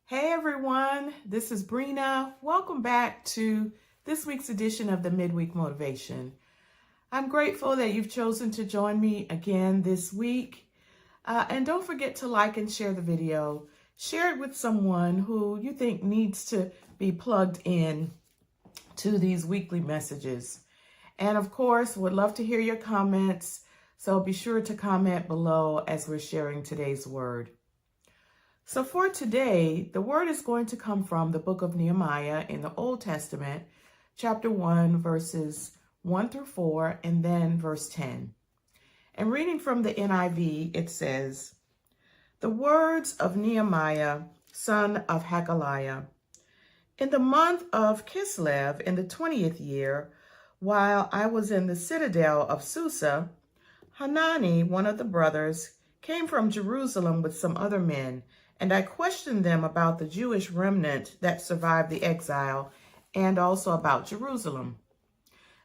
Hey everyone, this is Brina. Welcome back to this week's edition of the Midweek Motivation. I'm grateful that you've chosen to join me again this week. And don't forget to like and share the video. Share it with someone who you think needs to be plugged in to these weekly messages. And of course, would love to hear your comments. So be sure to comment below as we're sharing today's word. So for today, the word is going to come from the book of Nehemiah in the Old Testament, chapter 1, verses 1 through 4, and then verse 10. And reading from the NIV, it says, "The words of Nehemiah, son of Hakaliah. In the month of Kislev, in the 20th year, while I was in the citadel of Susa, Hanani, one of the brothers, came from Jerusalem with some other men, and I questioned them about the Jewish remnant that survived the exile and also about Jerusalem.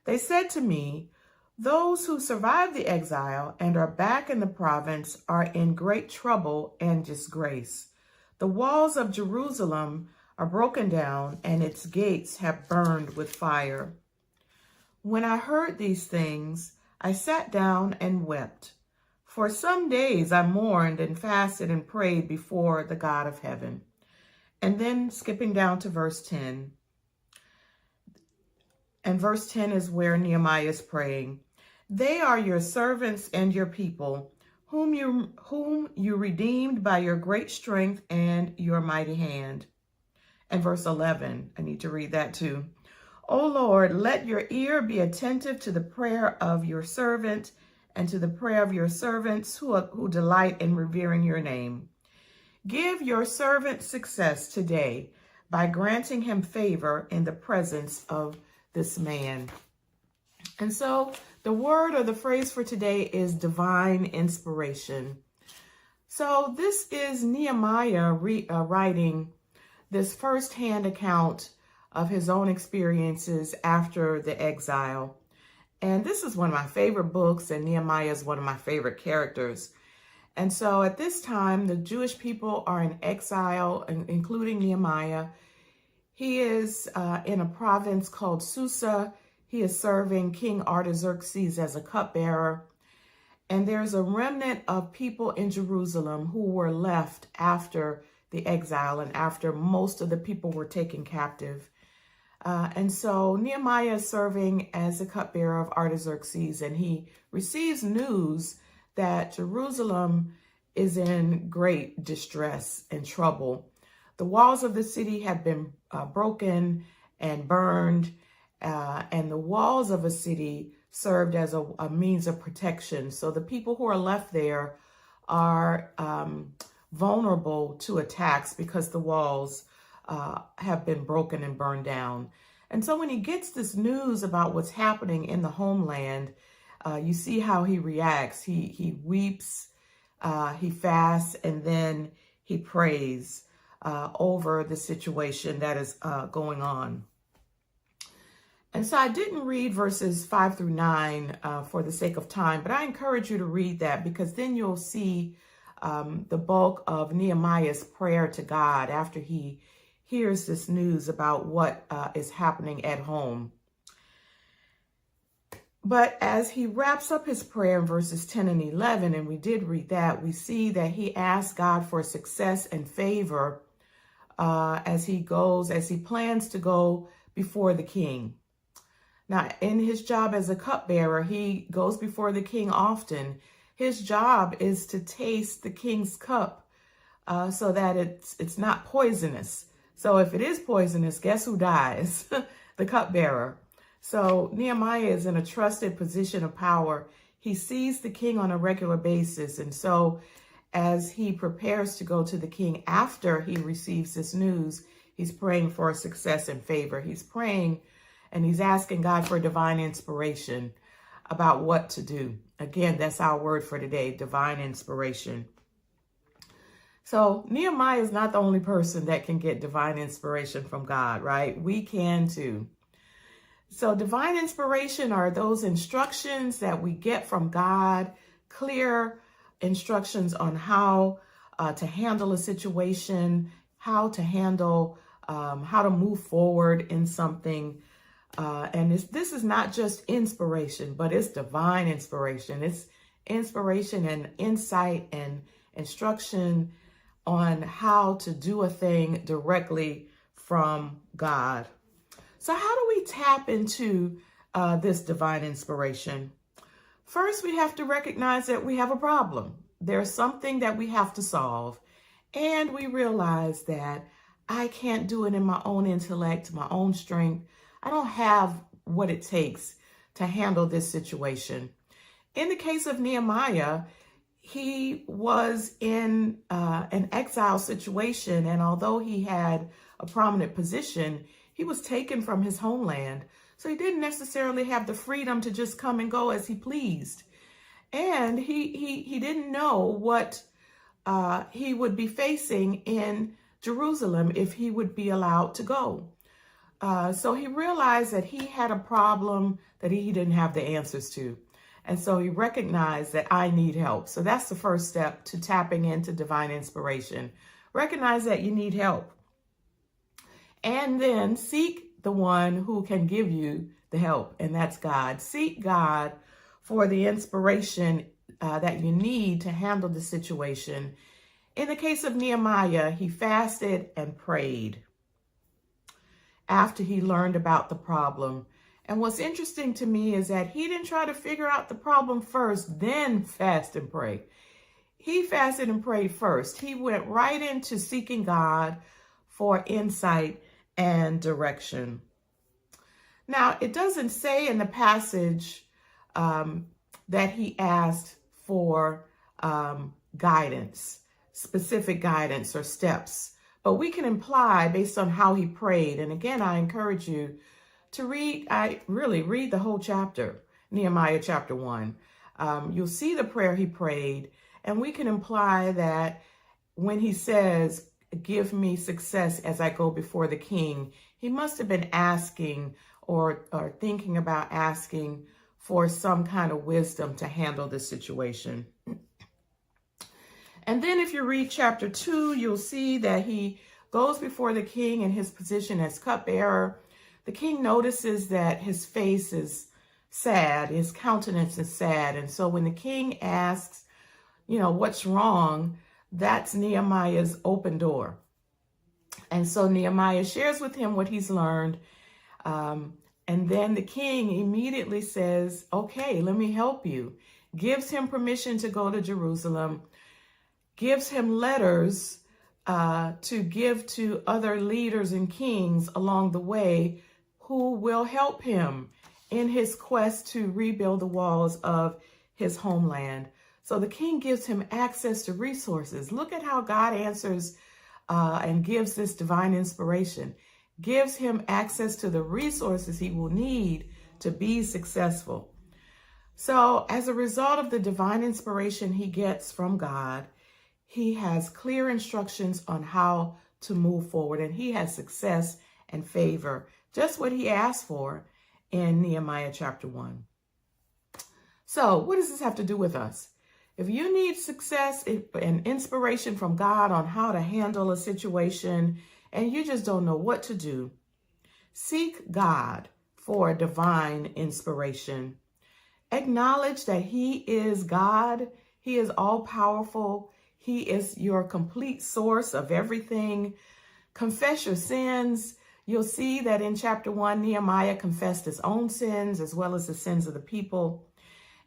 They said to me, 'Those who survived the exile and are back in the province are in great trouble and disgrace. The walls of Jerusalem are broken down and its gates have burned with fire.' When I heard these things, I sat down and wept. For some days I mourned and fasted and prayed before the God of heaven." And then skipping down to verse 10. And verse 10 is where Nehemiah is praying. "They are your servants and your people, whom you redeemed by your great strength and your mighty hand." And verse 11, I need to read that too. "O Lord, let your ear be attentive to the prayer of your servant and to the prayer of your servants who delight in revering your name. Give your servant success today by granting him favor in the presence of this man." And so the word or the phrase for today is divine inspiration. So this is Nehemiah writing this firsthand account of his own experiences after the exile. And this is one of my favorite books, and Nehemiah is one of my favorite characters. And so at this time, the Jewish people are in exile, including Nehemiah. He is in a province called Susa. He is serving King Artaxerxes as a cupbearer. And there's a remnant of people in Jerusalem who were left after the exile and after most of the people were taken captive. And so Nehemiah is serving as a cupbearer of Artaxerxes, and he receives news that Jerusalem is in great distress and trouble. The walls of the city have been broken and burned, and the walls of a city served as a means of protection. So the people who are left there are vulnerable to attacks because the walls have been broken and burned down. And so when he gets this news about what's happening in the homeland, you see how he reacts. He weeps, he fasts, and then he prays over the situation that is going on. And so I didn't read verses 5 through 9 for the sake of time, but I encourage you to read that because then you'll see the bulk of Nehemiah's prayer to God after he hears this news about what is happening at home. But as he wraps up his prayer in verses 10 and 11, and we did read that, we see that he asks God for success and favor as he plans to go before the king. Now, in his job as a cupbearer, he goes before the king often. His job is to taste the king's cup so that it's not poisonous. So if it is poisonous, guess who dies? The cupbearer. So Nehemiah is in a trusted position of power. He sees the king on a regular basis. And so as he prepares to go to the king after he receives this news, he's praying for success and favor. He's praying and he's asking God for divine inspiration about what to do. Again, that's our word for today, divine inspiration. So Nehemiah is not the only person that can get divine inspiration from God, right? We can too. So divine inspiration are those instructions that we get from God, clear instructions on how to handle a situation, how to handle, how to move forward in something. And this is not just inspiration, but it's divine inspiration. It's inspiration and insight and instruction on how to do a thing directly from God. So how do we tap into this divine inspiration? First, we have to recognize that we have a problem. There's something that we have to solve. And we realize that I can't do it in my own intellect, my own strength. I don't have what it takes to handle this situation. In the case of Nehemiah, he was in an exile situation, and although he had a prominent position, he was taken from his homeland. So he didn't necessarily have the freedom to just come and go as he pleased. And he didn't know what he would be facing in Jerusalem if he would be allowed to go. So he realized that he had a problem that he didn't have the answers to. And so he recognized that I need help. So that's the first step to tapping into divine inspiration. Recognize that you need help. And then seek the one who can give you the help, and that's God. Seek God for the inspiration that you need to handle the situation. In the case of Nehemiah, he fasted and prayed after he learned about the problem. And what's interesting to me is that he didn't try to figure out the problem first, then fast and pray. He fasted and prayed first. He went right into seeking God for insight and direction. Now, it doesn't say in the passage that he asked for guidance, specific guidance or steps, but we can imply based on how he prayed. And again, I encourage you to read the whole chapter, Nehemiah chapter 1. You'll see the prayer he prayed, and we can imply that when he says, give me success as I go before the king, he must have been asking or thinking about asking for some kind of wisdom to handle the situation. And then if you read chapter 2, you'll see that he goes before the king in his position as cupbearer. The king notices that his face is sad, his countenance is sad. And so when the king asks, what's wrong, that's Nehemiah's open door. And so Nehemiah shares with him what he's learned. And then the king immediately says, okay, let me help you. Gives him permission to go to Jerusalem. Gives him letters to give to other leaders and kings along the way who will help him in his quest to rebuild the walls of his homeland. So the king gives him access to resources. Look at how God answers and gives this divine inspiration. Gives him access to the resources he will need to be successful. So as a result of the divine inspiration he gets from God, he has clear instructions on how to move forward, and he has success and favor, just what he asked for in Nehemiah chapter 1. So what does this have to do with us? If you need success and inspiration from God on how to handle a situation and you just don't know what to do, seek God for divine inspiration. Acknowledge that he is God. He is all-powerful. He is your complete source of everything. Confess your sins. You'll see that in chapter 1, Nehemiah confessed his own sins as well as the sins of the people.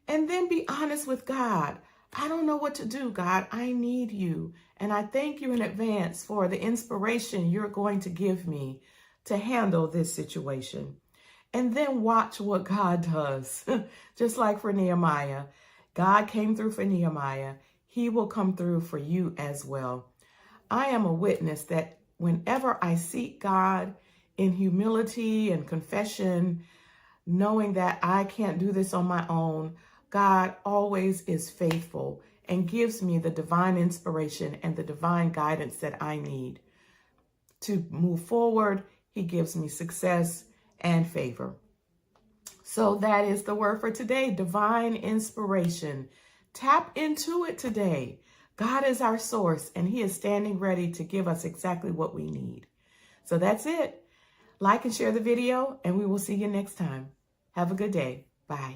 And then be honest with God. I don't know what to do, God. I need you. And I thank you in advance for the inspiration you're going to give me to handle this situation. And then watch what God does. Just like for Nehemiah. God came through for Nehemiah. He will come through for you as well. I am a witness that whenever I seek God in humility and confession, knowing that I can't do this on my own, God always is faithful and gives me the divine inspiration and the divine guidance that I need to move forward. He gives me success and favor. So that is the word for today, divine inspiration. Tap into it today. God is our source, and he is standing ready to give us exactly what we need. So that's it. Like and share the video, and we will see you next time. Have a good day. Bye.